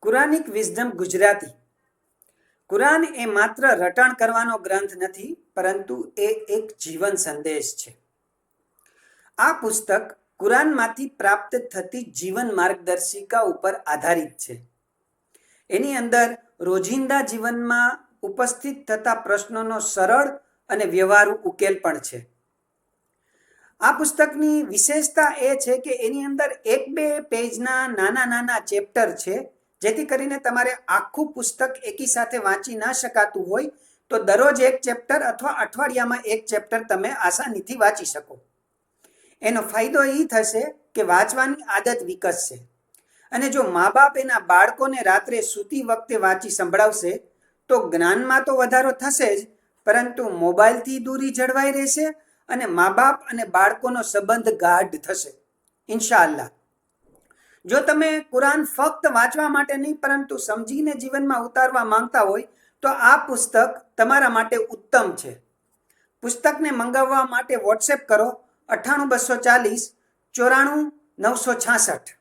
કુરાનિક wisdom Gujarati. Quran એ માત્ર રટણ કરવાનો ગ્રંથ નથી, પરંતુ એ એક જીવન સંદેશ છે. આ પુસ્તક કુરાનમાંથી પ્રાપ્ત થતી જીવન માર્ગદર્શિકા ઉપર આધારિત છે. એની અંદર રોજિંદા જીવનમાં ઉપસ્થિત થતા પ્રશ્નોનો સરળ અને વ્યવહારુ ઉકેલ પણ છે. આ પુસ્તકની વિશેષતા એ છે કે એની અંદર 1-2 પેજના નાના નાના ચેપ્ટર છે, જેથી કરીને તમારે આખું પુસ્તક એકી સાથે વાંચી ના શકાતું હોય તો દરરોજ એક ચેપ્ટર અથવા અઠવાડિયામાં એક ચેપ્ટર તમે આસાનીથી વાંચી શકો. એનો ફાયદો એ થશે કે વાંચવાની આદત વિકસશે, અને જો મા બાપ એના બાળકોને રાત્રે સૂતી વખતે વાંચી સંભળાવશે તો જ્ઞાનમાં તો વધારો થશે જ, પરંતુ મોબાઈલથી દૂરી જળવાઈ રહેશે અને મા બાપ અને બાળકોનો સંબંધ ગાઢ થશે, ઇન્શાઅલ્લાહ. જો તમે કુરાન ફક્ત વાંચવા માટે નહીં પરંતુ સમજીને જીવનમાં ઉતારવા માંગતા હોય તો આ પુસ્તક તમારા માટે ઉત્તમ છે. પુસ્તકને મંગાવવા માટે વોટ્સએપ કરો 98240 94 966.